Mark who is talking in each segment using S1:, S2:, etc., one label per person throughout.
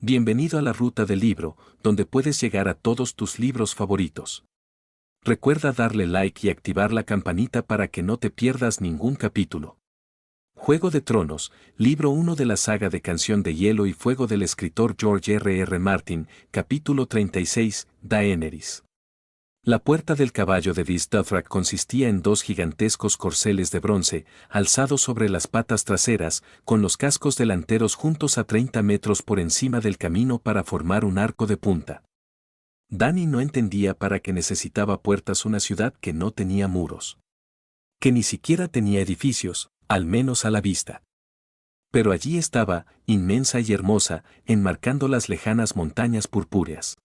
S1: Bienvenido a la Ruta del Libro, donde puedes llegar a todos tus libros favoritos. Recuerda darle like y activar la campanita para que no te pierdas ningún capítulo. Juego de Tronos, libro 1 de la saga de Canción de Hielo y Fuego del escritor George R. Martin, capítulo 36, Daenerys. La puerta del caballo de Dys Dothrak consistía en dos gigantescos corceles de bronce, alzados sobre las patas traseras, con los cascos delanteros juntos a 30 metros por encima del camino para formar un arco de punta. Dany no entendía para qué necesitaba puertas una ciudad que no tenía muros. Que ni siquiera tenía edificios, al menos a la vista. Pero allí estaba, inmensa y hermosa, enmarcando las lejanas montañas purpúreas.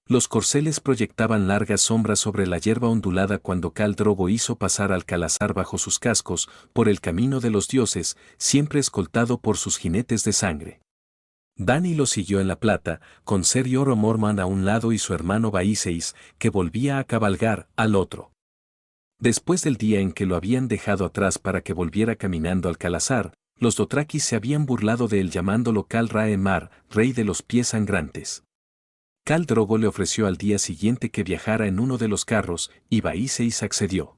S1: Los corceles proyectaban largas sombras sobre la hierba ondulada cuando Khal Drogo hizo pasar al Calazar bajo sus cascos, por el camino de los dioses, siempre escoltado por sus jinetes de sangre. Dany lo siguió en la plata, con Ser Jorah Mormont a un lado y su hermano Vaíseis, que volvía a cabalgar, al otro. Después del día en que lo habían dejado atrás para que volviera caminando al Calazar, los Dothrakis se habían burlado de él llamándolo Khal Rhaemar, rey de los pies sangrantes. Khal Drogo le ofreció al día siguiente que viajara en uno de los carros, y Vaíseis accedió.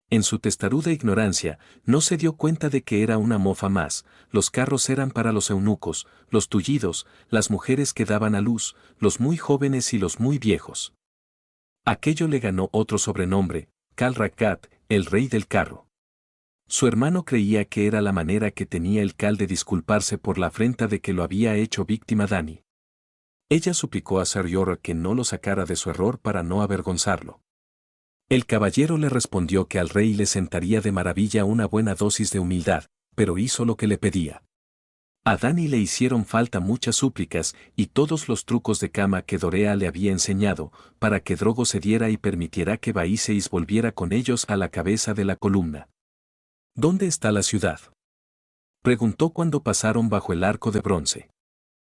S1: En su testaruda ignorancia, no se dio cuenta de que era una mofa más. Los carros eran para los eunucos, los tullidos, las mujeres que daban a luz, los muy jóvenes y los muy viejos. Aquello le ganó otro sobrenombre, Khal Rak'at, el rey del carro. Su hermano creía que era la manera que tenía el Khal de disculparse por la afrenta de que lo había hecho víctima Dany. Ella suplicó a Ser Jorah que no lo sacara de su error para no avergonzarlo. El caballero le respondió que al rey le sentaría de maravilla una buena dosis de humildad, pero hizo lo que le pedía. A Dany le hicieron falta muchas súplicas y todos los trucos de cama que Dorea le había enseñado, para que Drogo cediera y permitiera que Vaíseis volviera con ellos a la cabeza de la columna. ¿Dónde está la ciudad?, preguntó cuando pasaron bajo el arco de bronce.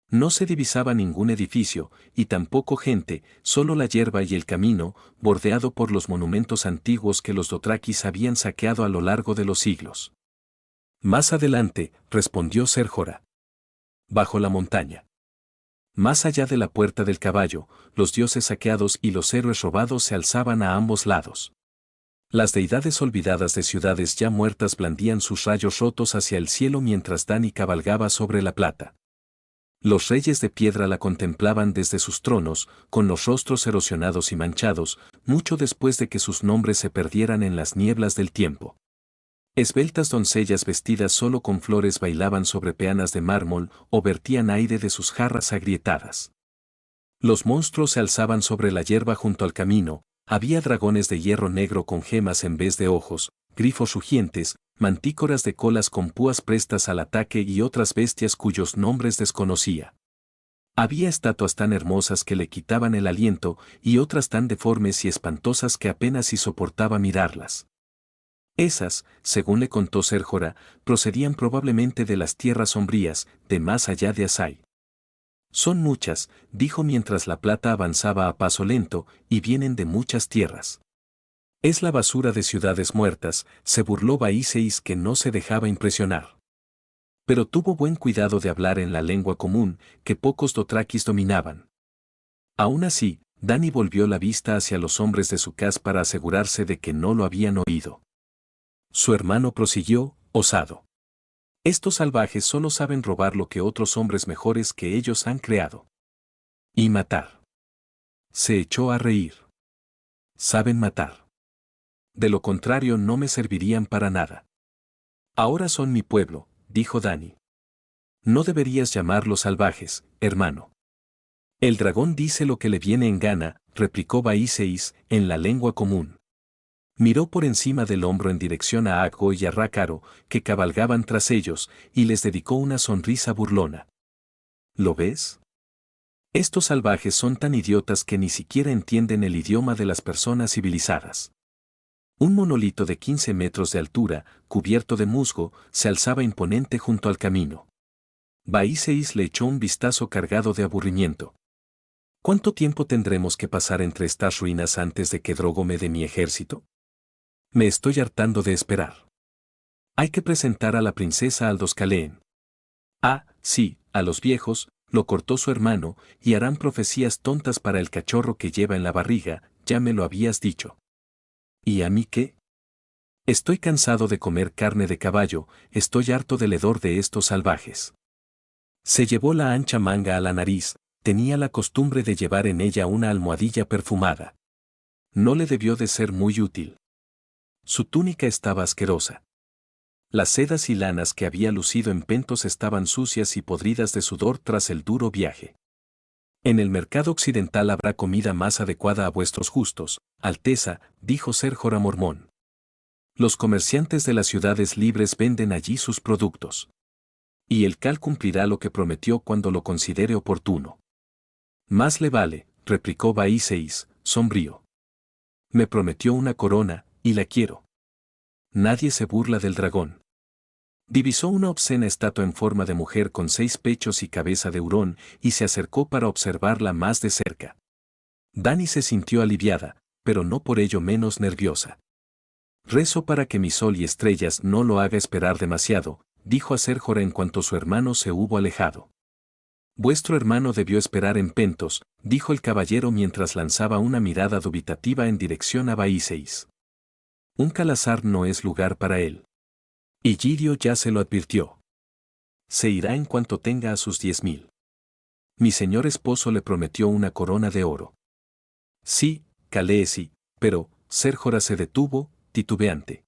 S1: No se divisaba ningún edificio, y tampoco gente, solo la hierba y el camino, bordeado por los monumentos antiguos que los Dothrakis habían saqueado a lo largo de los siglos. Más adelante, respondió Ser Jorah. Bajo la montaña. Más allá de la puerta del caballo, los dioses saqueados y los héroes robados se alzaban a ambos lados. Las deidades olvidadas de ciudades ya muertas blandían sus rayos rotos hacia el cielo mientras Dany cabalgaba sobre la plata. Los reyes de piedra la contemplaban desde sus tronos, con los rostros erosionados y manchados, mucho después de que sus nombres se perdieran en las nieblas del tiempo. Esbeltas doncellas vestidas solo con flores bailaban sobre peanas de mármol o vertían aire de sus jarras agrietadas. Los monstruos se alzaban sobre la hierba junto al camino, había dragones de hierro negro con gemas en vez de ojos, grifos rugientes, mantícoras de colas con púas prestas al ataque y otras bestias cuyos nombres desconocía. Había estatuas tan hermosas que le quitaban el aliento y otras tan deformes y espantosas que apenas si soportaba mirarlas. Esas, según le contó Ser Jorah, procedían probablemente de las tierras sombrías, de más allá de Asai. Son muchas, dijo mientras la plata avanzaba a paso lento, y vienen de muchas tierras. Es la basura de ciudades muertas, se burló Vaíseis que no se dejaba impresionar. Pero tuvo buen cuidado de hablar en la lengua común, que pocos Dothrakis dominaban. Aún así, Dany volvió la vista hacia los hombres de su casa para asegurarse de que no lo habían oído. Su hermano prosiguió, osado. Estos salvajes solo saben robar lo que otros hombres mejores que ellos han creado. Y matar. Se echó a reír. Saben matar. De lo contrario no me servirían para nada. Ahora son mi pueblo, dijo Dany. No deberías llamarlos salvajes, hermano. El dragón dice lo que le viene en gana, replicó Vaíseis, en la lengua común. Miró por encima del hombro en dirección a Aggo y a Rácaro, que cabalgaban tras ellos, y les dedicó una sonrisa burlona. ¿Lo ves? Estos salvajes son tan idiotas que ni siquiera entienden el idioma de las personas civilizadas. Un monolito de 15 metros de altura, cubierto de musgo, se alzaba imponente junto al camino. Vaíseis le echó un vistazo cargado de aburrimiento. ¿Cuánto tiempo tendremos que pasar entre estas ruinas antes de que Drogo me dé mi ejército? Me estoy hartando de esperar. Hay que presentar a la princesa Aldous Caleen. Ah, sí, a los viejos, lo cortó su hermano, y harán profecías tontas para el cachorro que lleva en la barriga, ya me lo habías dicho. ¿Y a mí qué? Estoy cansado de comer carne de caballo, estoy harto del hedor de estos salvajes. Se llevó la ancha manga a la nariz, tenía la costumbre de llevar en ella una almohadilla perfumada. No le debió de ser muy útil. Su túnica estaba asquerosa. Las sedas y lanas que había lucido en Pentos estaban sucias y podridas de sudor tras el duro viaje. En el mercado occidental habrá comida más adecuada a vuestros gustos, Alteza, dijo Ser Jorah Mormón. Los comerciantes de las ciudades libres venden allí sus productos. Y el Cal cumplirá lo que prometió cuando lo considere oportuno. Más le vale, replicó Baíseis, sombrío. Me prometió una corona, y la quiero. Nadie se burla del dragón. Divisó una obscena estatua en forma de mujer con 6 pechos y cabeza de hurón, y se acercó para observarla más de cerca. Dani se sintió aliviada, pero no por ello menos nerviosa. Rezo para que mi sol y estrellas no lo haga esperar demasiado, dijo a Ser Jorah en cuanto su hermano se hubo alejado. Vuestro hermano debió esperar en Pentos, dijo el caballero mientras lanzaba una mirada dubitativa en dirección a Baíseis. Un calazar no es lugar para él. Y Gidio ya se lo advirtió. Se irá en cuanto tenga a sus 10.000. Mi señor esposo le prometió una corona de oro. Sí, Khaleesi, pero, Ser Jorah se detuvo, titubeante.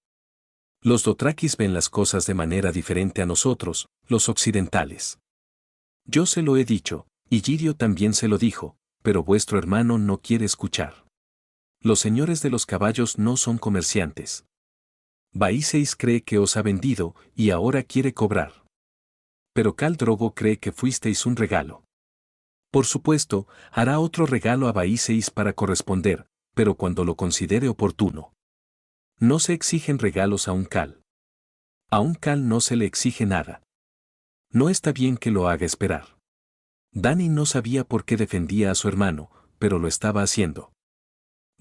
S1: Los Dothrakis ven las cosas de manera diferente a nosotros, los occidentales. Yo se lo he dicho, y Gidio también se lo dijo, pero vuestro hermano no quiere escuchar. Los señores de los caballos no son comerciantes. Baíseis cree que os ha vendido, y ahora quiere cobrar. Pero Khal Drogo cree que fuisteis un regalo. Por supuesto, hará otro regalo a Baíseis para corresponder, pero cuando lo considere oportuno. No se exigen regalos a un Khal. A un Khal no se le exige nada. No está bien que lo haga esperar. Dani no sabía por qué defendía a su hermano, pero lo estaba haciendo.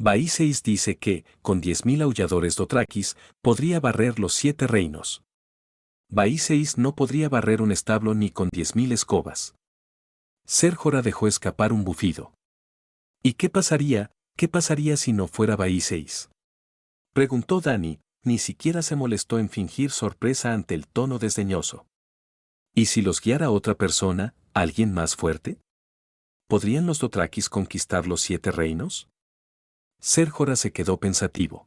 S1: Baíseis dice que, con 10.000 aulladores Dothrakis, podría barrer los 7 reinos. Baíseis no podría barrer un establo ni con 10.000 escobas. Ser Jorah dejó escapar un bufido. ¿Y qué pasaría si no fuera Baíseis? Preguntó Dani, ni siquiera se molestó en fingir sorpresa ante el tono desdeñoso. ¿Y si los guiara otra persona, alguien más fuerte? ¿Podrían los Dothrakis conquistar los 7 reinos? Ser Jorah se quedó pensativo.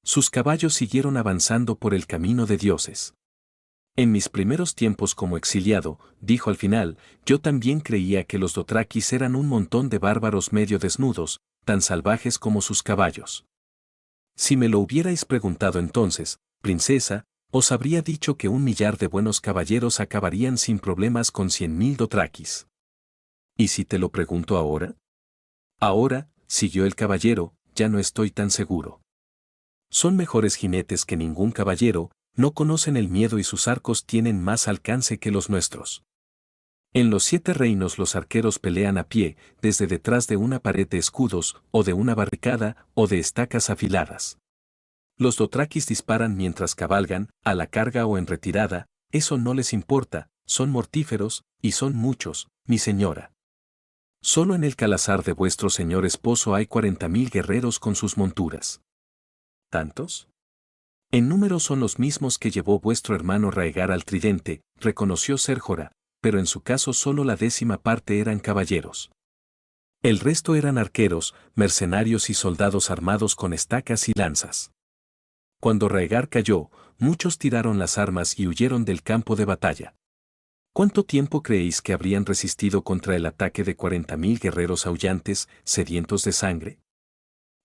S1: Sus caballos siguieron avanzando por el camino de dioses. En mis primeros tiempos como exiliado, dijo al final, yo también creía que los Dothrakis eran un montón de bárbaros medio desnudos, tan salvajes como sus caballos. Si me lo hubierais preguntado entonces, princesa, os habría dicho que 1.000.000 de buenos caballeros acabarían sin problemas con 100.000 Dothrakis. ¿Y si te lo pregunto ahora? Ahora, siguió el caballero, ya no estoy tan seguro. Son mejores jinetes que ningún caballero, no conocen el miedo y sus arcos tienen más alcance que los nuestros. En los 7 reinos los arqueros pelean a pie, desde detrás de una pared de escudos, o de una barricada, o de estacas afiladas. Los Dothrakis disparan mientras cabalgan, a la carga o en retirada, eso no les importa, son mortíferos, y son muchos, mi señora. Solo en el calazar de vuestro señor esposo hay 40.000 guerreros con sus monturas. ¿Tantos? En número son los mismos que llevó vuestro hermano Raegar al tridente, reconoció Ser Jorah, pero en su caso solo la 10ª parte eran caballeros. El resto eran arqueros, mercenarios y soldados armados con estacas y lanzas. Cuando Raegar cayó, muchos tiraron las armas y huyeron del campo de batalla. ¿Cuánto tiempo creéis que habrían resistido contra el ataque de 40.000 guerreros aullantes, sedientos de sangre?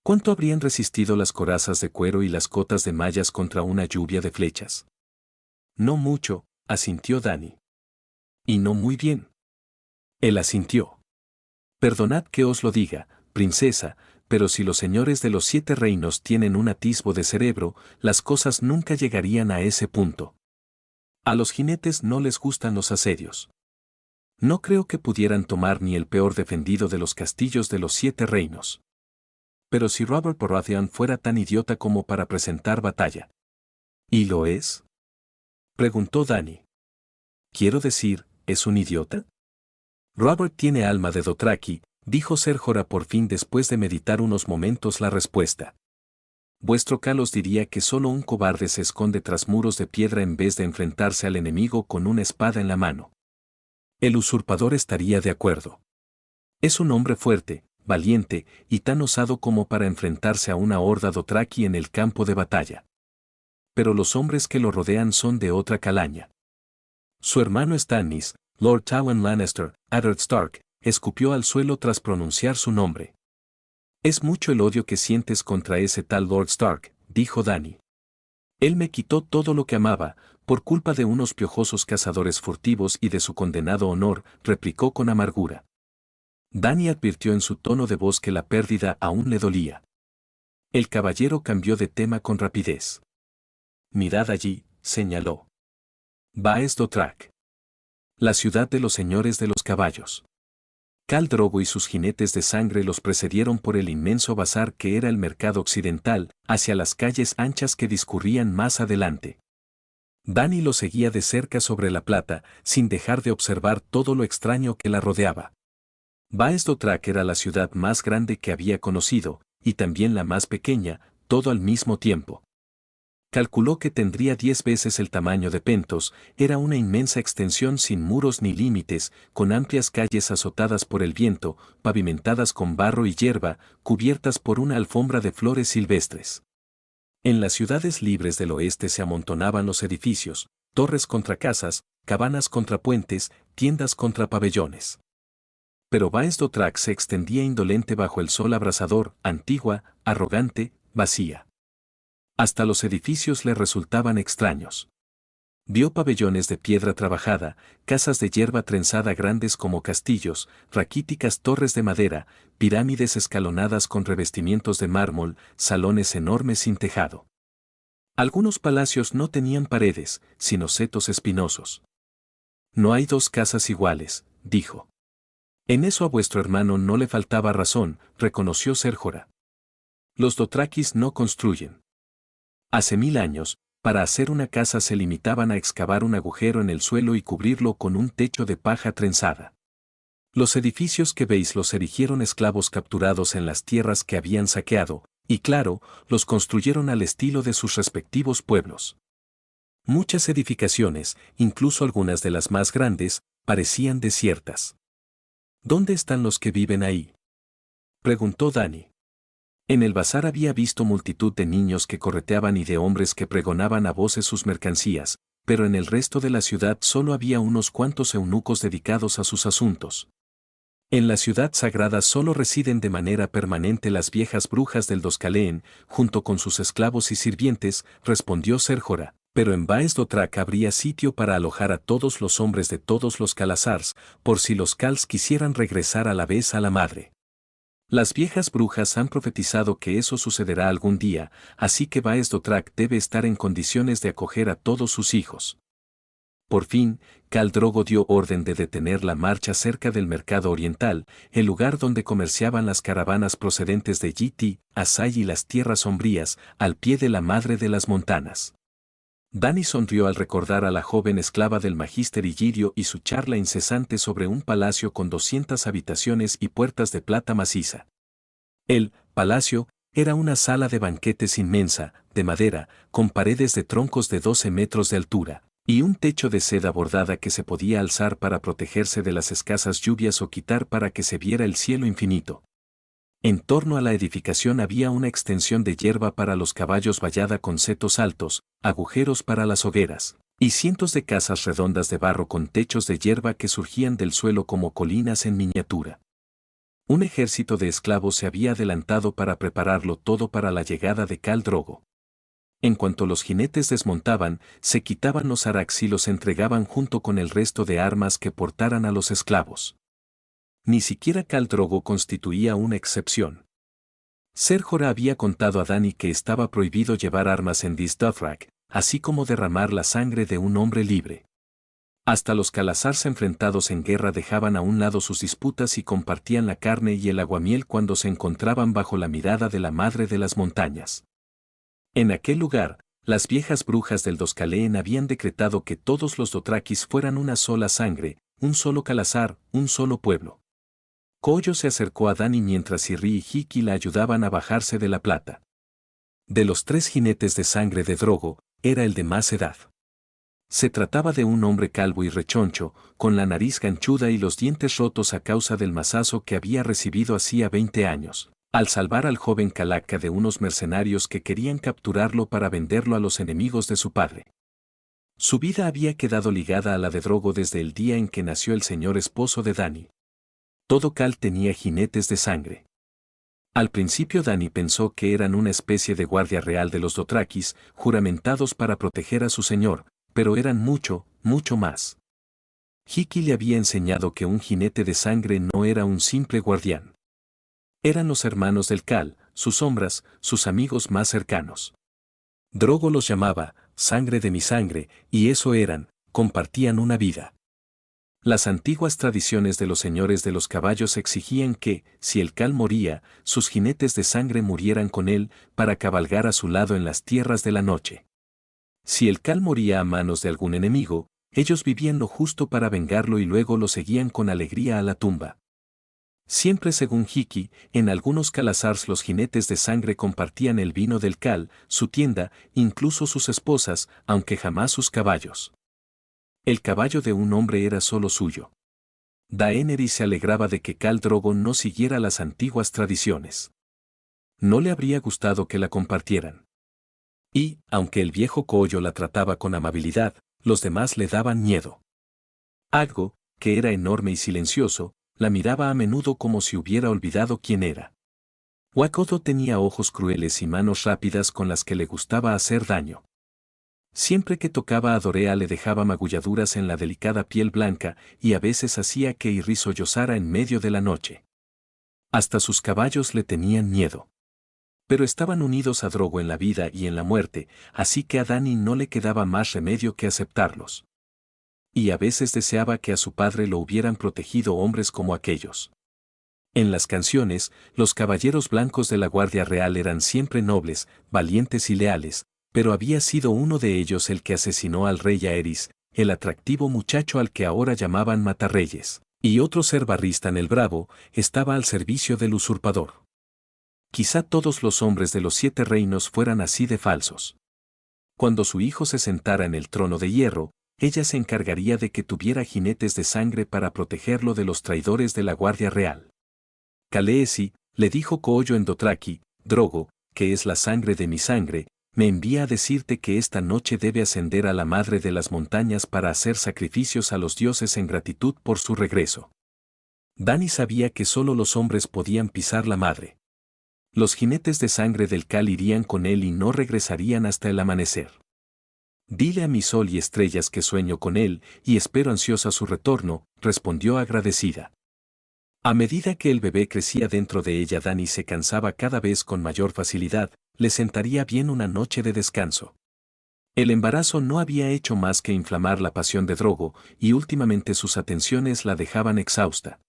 S1: ¿Cuánto habrían resistido las corazas de cuero y las cotas de mallas contra una lluvia de flechas? No mucho, asintió Dani. Y no muy bien. Él asintió. Perdonad que os lo diga, princesa, pero si los señores de los 7 reinos tienen un atisbo de cerebro, las cosas nunca llegarían a ese punto. A los jinetes no les gustan los asedios. No creo que pudieran tomar ni el peor defendido de los castillos de los 7 reinos. Pero si Robert Baratheon fuera tan idiota como para presentar batalla. ¿Y lo es? Preguntó Dani. Quiero decir, ¿es un idiota? Robert tiene alma de Dothraki, dijo Ser Jorah por fin después de meditar unos momentos la respuesta. Vuestro Kalos diría que solo un cobarde se esconde tras muros de piedra en vez de enfrentarse al enemigo con una espada en la mano. El usurpador estaría de acuerdo. Es un hombre fuerte, valiente y tan osado como para enfrentarse a una horda Dothraki en el campo de batalla. Pero los hombres que lo rodean son de otra calaña. Su hermano Stannis, Lord Tywin Lannister, Eddard Stark, escupió al suelo tras pronunciar su nombre. Es mucho el odio que sientes contra ese tal Lord Stark, dijo Dany. Él me quitó todo lo que amaba, por culpa de unos piojosos cazadores furtivos y de su condenado honor, replicó con amargura. Dany advirtió en su tono de voz que la pérdida aún le dolía. El caballero cambió de tema con rapidez. Mirad allí, señaló. Vaes Dothrak. La ciudad de los señores de los caballos. Khal Drogo y sus jinetes de sangre los precedieron por el inmenso bazar que era el mercado occidental, hacia las calles anchas que discurrían más adelante. Dany lo seguía de cerca sobre la plata, sin dejar de observar todo lo extraño que la rodeaba. Vaes Dothrak era la ciudad más grande que había conocido, y también la más pequeña, todo al mismo tiempo. Calculó que tendría 10 veces el tamaño de Pentos, era una inmensa extensión sin muros ni límites, con amplias calles azotadas por el viento, pavimentadas con barro y hierba, cubiertas por una alfombra de flores silvestres. En las ciudades libres del oeste se amontonaban los edificios, torres contra casas, cabanas contra puentes, tiendas contra pabellones. Pero Vaes Dothrak se extendía indolente bajo el sol abrasador, antigua, arrogante, vacía. Hasta los edificios le resultaban extraños. Vio pabellones de piedra trabajada, casas de hierba trenzada grandes como castillos, raquíticas torres de madera, pirámides escalonadas con revestimientos de mármol, salones enormes sin tejado. Algunos palacios no tenían paredes, sino setos espinosos. No hay dos casas iguales, dijo. En eso a vuestro hermano no le faltaba razón, reconoció Ser Jorah. Los Dothrakis no construyen. Hace 1000 años, para hacer una casa se limitaban a excavar un agujero en el suelo y cubrirlo con un techo de paja trenzada. Los edificios que veis los erigieron esclavos capturados en las tierras que habían saqueado, y claro, los construyeron al estilo de sus respectivos pueblos. Muchas edificaciones, incluso algunas de las más grandes, parecían desiertas. ¿Dónde están los que viven ahí?, preguntó Dany. En el bazar había visto multitud de niños que correteaban y de hombres que pregonaban a voces sus mercancías, pero en el resto de la ciudad solo había unos cuantos eunucos dedicados a sus asuntos. En la ciudad sagrada solo residen de manera permanente las viejas brujas del Doscaleen, junto con sus esclavos y sirvientes, respondió Ser Jorah, pero en Vaes Dothrak habría sitio para alojar a todos los hombres de todos los Khalasars, por si los Khals quisieran regresar a la vez a la madre. Las viejas brujas han profetizado que eso sucederá algún día, así que Vaes Dothrak debe estar en condiciones de acoger a todos sus hijos. Por fin, Khal Drogo dio orden de detener la marcha cerca del mercado oriental, el lugar donde comerciaban las caravanas procedentes de Yiti, Asai y las tierras sombrías, al pie de la madre de las montanas. Dany sonrió al recordar a la joven esclava del magíster Illyrio y su charla incesante sobre un palacio con 200 habitaciones y puertas de plata maciza. El palacio era una sala de banquetes inmensa, de madera, con paredes de troncos de 12 metros de altura, y un techo de seda bordada que se podía alzar para protegerse de las escasas lluvias o quitar para que se viera el cielo infinito. En torno a la edificación había una extensión de hierba para los caballos vallada con setos altos, agujeros para las hogueras, y cientos de casas redondas de barro con techos de hierba que surgían del suelo como colinas en miniatura. Un ejército de esclavos se había adelantado para prepararlo todo para la llegada de Khal Drogo. En cuanto los jinetes desmontaban, se quitaban los arax y los entregaban junto con el resto de armas que portaran a los esclavos. Ni siquiera Khal Drogo constituía una excepción. Ser Jorah había contado a Dany que estaba prohibido llevar armas en Dist Dothrak, así como derramar la sangre de un hombre libre. Hasta los Khalasars enfrentados en guerra dejaban a un lado sus disputas y compartían la carne y el aguamiel cuando se encontraban bajo la mirada de la madre de las montañas. En aquel lugar, las viejas brujas del Doscaleen habían decretado que todos los Dothrakis fueran una sola sangre, un solo calazar, un solo pueblo. Koyo se acercó a Dani mientras Irri y Hiki la ayudaban a bajarse de la plata. De los 3 jinetes de sangre de Drogo, era el de más edad. Se trataba de un hombre calvo y rechoncho, con la nariz ganchuda y los dientes rotos a causa del mazazo que había recibido hacía 20 años, al salvar al joven Calaca de unos mercenarios que querían capturarlo para venderlo a los enemigos de su padre. Su vida había quedado ligada a la de Drogo desde el día en que nació el señor esposo de Dani. Todo Cal tenía jinetes de sangre. Al principio Dani pensó que eran una especie de guardia real de los Dothrakis, juramentados para proteger a su señor, pero eran mucho, mucho más. Hiki le había enseñado que un jinete de sangre no era un simple guardián. Eran los hermanos del Cal, sus sombras, sus amigos más cercanos. Drogo los llamaba, sangre de mi sangre, y eso eran, compartían una vida. Las antiguas tradiciones de los señores de los caballos exigían que, si el Cal moría, sus jinetes de sangre murieran con él, para cabalgar a su lado en las tierras de la noche. Si el Cal moría a manos de algún enemigo, ellos vivían lo justo para vengarlo y luego lo seguían con alegría a la tumba. Siempre según Hiki, en algunos calazars los jinetes de sangre compartían el vino del Cal, su tienda, incluso sus esposas, aunque jamás sus caballos. El caballo de un hombre era solo suyo. Daenerys se alegraba de que Khal Drogo no siguiera las antiguas tradiciones. No le habría gustado que la compartieran. Y, aunque el viejo Koyo la trataba con amabilidad, los demás le daban miedo. Aggo, que era enorme y silencioso, la miraba a menudo como si hubiera olvidado quién era. Wakodo tenía ojos crueles y manos rápidas con las que le gustaba hacer daño. Siempre que tocaba a Dorea le dejaba magulladuras en la delicada piel blanca y a veces hacía que Irri sollozara en medio de la noche. Hasta sus caballos le tenían miedo. Pero estaban unidos a Drogo en la vida y en la muerte, así que a Dani no le quedaba más remedio que aceptarlos. Y a veces deseaba que a su padre lo hubieran protegido hombres como aquellos. En las canciones, los caballeros blancos de la Guardia Real eran siempre nobles, valientes y leales, pero había sido uno de ellos el que asesinó al rey Aerys, el atractivo muchacho al que ahora llamaban Matarreyes, y otro ser Barristan el Bravo, estaba al servicio del usurpador. Quizá todos los hombres de los 7 reinos fueran así de falsos. Cuando su hijo se sentara en el trono de hierro, ella se encargaría de que tuviera jinetes de sangre para protegerlo de los traidores de la Guardia Real. Khaleesi, le dijo Koyo en Dothraki, Drogo, que es la sangre de mi sangre, me envía a decirte que esta noche debe ascender a la madre de las montañas para hacer sacrificios a los dioses en gratitud por su regreso. Dani sabía que solo los hombres podían pisar la madre. Los jinetes de sangre del Cal irían con él y no regresarían hasta el amanecer. Dile a mi sol y estrellas que sueño con él y espero ansiosa su retorno, respondió agradecida. A medida que el bebé crecía dentro de ella, Dani se cansaba cada vez con mayor facilidad, le sentaría bien una noche de descanso. El embarazo no había hecho más que inflamar la pasión de Drogo, y últimamente sus atenciones la dejaban exhausta.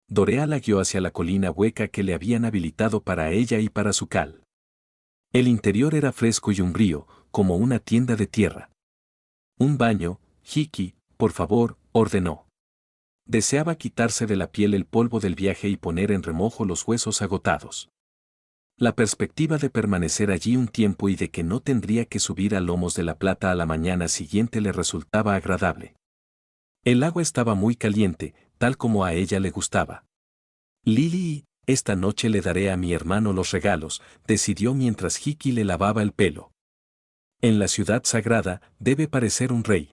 S1: Dorea la guió hacia la colina hueca que le habían habilitado para ella y para su Cal. El interior era fresco y umbrío, como una tienda de tierra. Un baño, Hiki, por favor, ordenó. Deseaba quitarse de la piel el polvo del viaje y poner en remojo los huesos agotados. La perspectiva de permanecer allí un tiempo y de que no tendría que subir a lomos de la plata a la mañana siguiente le resultaba agradable. El agua estaba muy caliente, tal como a ella le gustaba. Lily, esta noche le daré a mi hermano los regalos, decidió mientras Hiki le lavaba el pelo. En la ciudad sagrada, debe parecer un rey.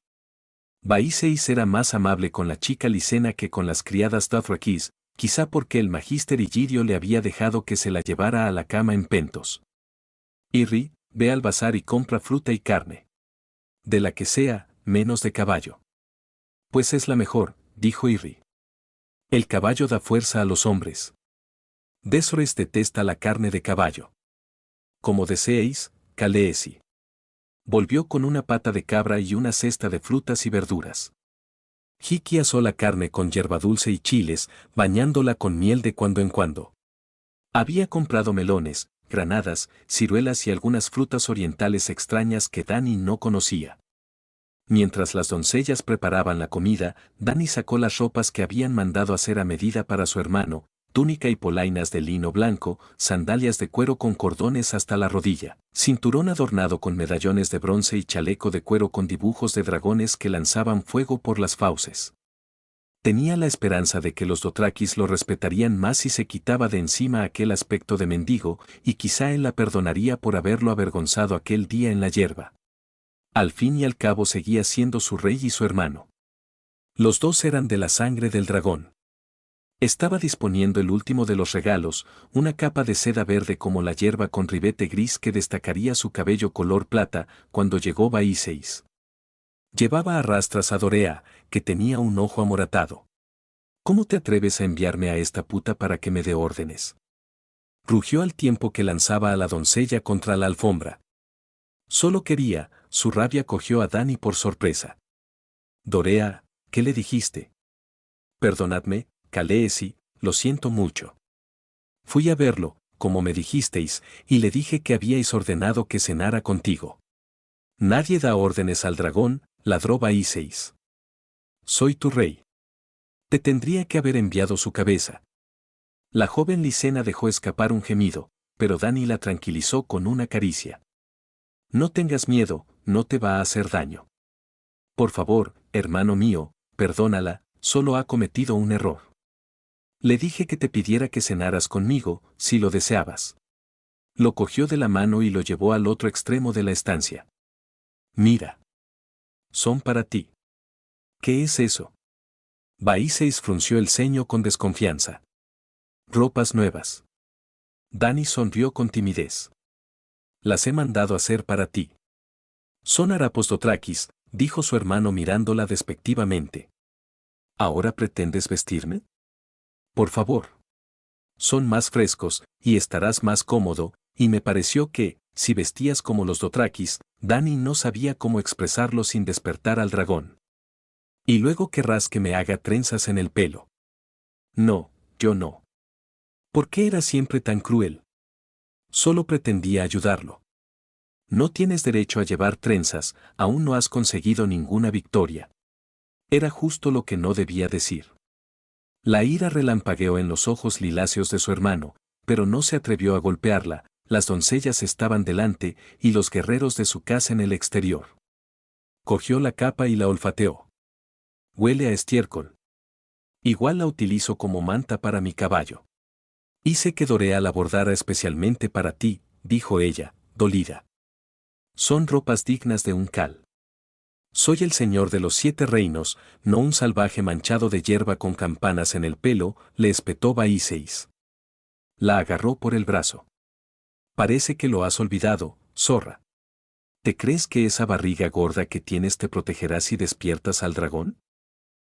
S1: Baiseis era más amable con la chica Lisena que con las criadas Dothrakis, quizá porque el magíster Illyrio le había dejado que se la llevara a la cama en Pentos. Irri, ve al bazar y compra fruta y carne. De la que sea, menos de caballo. Pues es la mejor, dijo Irri. El caballo da fuerza a los hombres. Desores detesta la carne de caballo. Como deseéis, Khaleesi. Volvió con una pata de cabra y una cesta de frutas y verduras. Hiki asó la carne con hierba dulce y chiles, bañándola con miel de cuando en cuando. Había comprado melones, granadas, ciruelas y algunas frutas orientales extrañas que Dani no conocía. Mientras las doncellas preparaban la comida, Dani sacó las ropas que habían mandado hacer a medida para su hermano, túnica y polainas de lino blanco, sandalias de cuero con cordones hasta la rodilla, cinturón adornado con medallones de bronce y chaleco de cuero con dibujos de dragones que lanzaban fuego por las fauces. Tenía la esperanza de que los dothrakis lo respetarían más si se quitaba de encima aquel aspecto de mendigo, y quizá él la perdonaría por haberlo avergonzado aquel día en la hierba. Al fin y al cabo seguía siendo su rey y su hermano. Los dos eran de la sangre del dragón. Estaba disponiendo el último de los regalos, una capa de seda verde como la hierba con ribete gris que destacaría su cabello color plata, cuando llegó Baiseis. Llevaba a rastras a Dorea, que tenía un ojo amoratado. ¿Cómo te atreves a enviarme a esta puta para que me dé órdenes? Rugió al tiempo que lanzaba a la doncella contra la alfombra. Solo quería, su rabia cogió a Dani por sorpresa. Dorea, ¿qué le dijiste? Perdonadme, Khaleesi, lo siento mucho. Fui a verlo, como me dijisteis, y le dije que habíais ordenado que cenara contigo. Nadie da órdenes al dragón, ladró Baiseis. Soy tu rey. Te tendría que haber enviado su cabeza. La joven Lisena dejó escapar un gemido, pero Dani la tranquilizó con una caricia. No tengas miedo, no te va a hacer daño. Por favor, hermano mío, perdónala, solo ha cometido un error. Le dije que te pidiera que cenaras conmigo, si lo deseabas. Lo cogió de la mano y lo llevó al otro extremo de la estancia. Mira. Son para ti. ¿Qué es eso? Baiseis frunció el ceño con desconfianza. Ropas nuevas. Dani sonrió con timidez. Las he mandado hacer para ti. Son harapos dothrakis, dijo su hermano mirándola despectivamente. ¿Ahora pretendes vestirme? Por favor. Son más frescos, y estarás más cómodo, y me pareció que, si vestías como los dothrakis, Dani no sabía cómo expresarlo sin despertar al dragón. Y luego querrás que me haga trenzas en el pelo. No, yo no. ¿Por qué eras siempre tan cruel? Solo pretendía ayudarlo. No tienes derecho a llevar trenzas, aún no has conseguido ninguna victoria. Era justo lo que no debía decir. La ira relampagueó en los ojos liláceos de su hermano, pero no se atrevió a golpearla, las doncellas estaban delante y los guerreros de su casa en el exterior. Cogió la capa y la olfateó. Huele a estiércol. Igual la utilizo como manta para mi caballo. Hice que Dorea la bordara especialmente para ti, dijo ella, dolida. Son ropas dignas de un Khal. Soy el señor de los 7 reinos, no un salvaje manchado de hierba con campanas en el pelo, le espetó Baiseis. La agarró por el brazo. Parece que lo has olvidado, zorra. ¿Te crees que esa barriga gorda que tienes te protegerá si despiertas al dragón?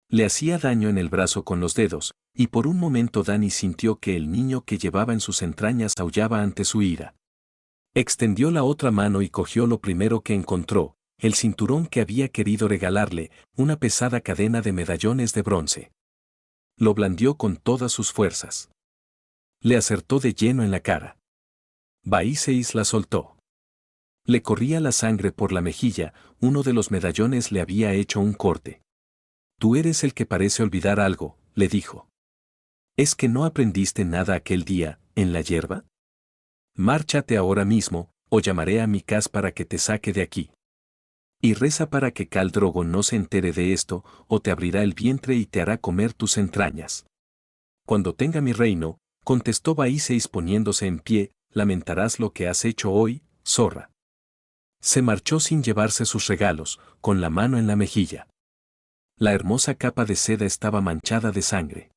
S1: Le hacía daño en el brazo con los dedos, y por un momento Dani sintió que el niño que llevaba en sus entrañas aullaba ante su ira. Extendió la otra mano y cogió lo primero que encontró, el cinturón que había querido regalarle, una pesada cadena de medallones de bronce. Lo blandió con todas sus fuerzas. Le acertó de lleno en la cara. Baiseis la soltó. Le corría la sangre por la mejilla, uno de los medallones le había hecho un corte. Tú eres el que parece olvidar algo, le dijo. ¿Es que no aprendiste nada aquel día, en la hierba? Márchate ahora mismo, o llamaré a Mikás para que te saque de aquí. Y reza para que Khal Drogo no se entere de esto, o te abrirá el vientre y te hará comer tus entrañas. Cuando tenga mi reino, contestó Baiseis poniéndose en pie, lamentarás lo que has hecho hoy, zorra. Se marchó sin llevarse sus regalos, con la mano en la mejilla. La hermosa capa de seda estaba manchada de sangre.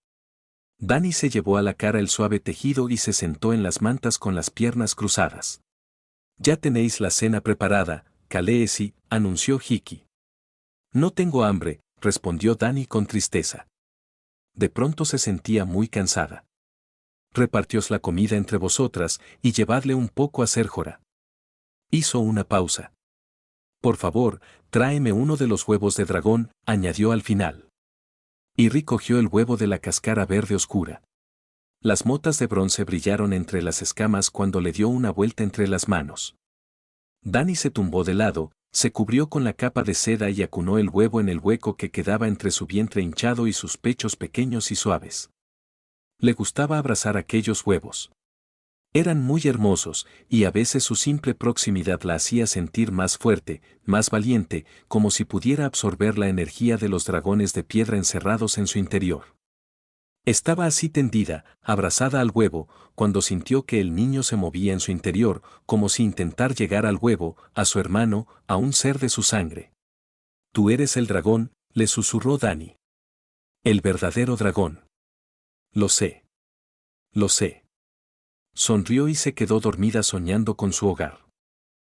S1: Dani se llevó a la cara el suave tejido y se sentó en las mantas con las piernas cruzadas. Ya tenéis la cena preparada, Khaleesi, anunció Hiki. No tengo hambre, respondió Dani con tristeza. De pronto se sentía muy cansada. Repartiós la comida entre vosotras y llevadle un poco a Serjora. Hizo una pausa. Por favor, tráeme uno de los huevos de dragón, añadió al final. Y recogió el huevo de la cáscara verde oscura. Las motas de bronce brillaron entre las escamas cuando le dio una vuelta entre las manos. Dani se tumbó de lado, Se cubrió con la capa de seda y acunó el huevo en el hueco que quedaba entre su vientre hinchado y sus pechos pequeños y suaves. Le gustaba abrazar aquellos huevos. Eran muy hermosos, y a veces su simple proximidad la hacía sentir más fuerte, más valiente, como si pudiera absorber la energía de los dragones de piedra encerrados en su interior. Estaba así tendida, abrazada al huevo, cuando sintió que el niño se movía en su interior, como si intentar llegar al huevo, a su hermano, a un ser de su sangre. Tú eres el dragón, le susurró Dani. El verdadero dragón. Lo sé. Lo sé. Sonrió y se quedó dormida soñando con su hogar.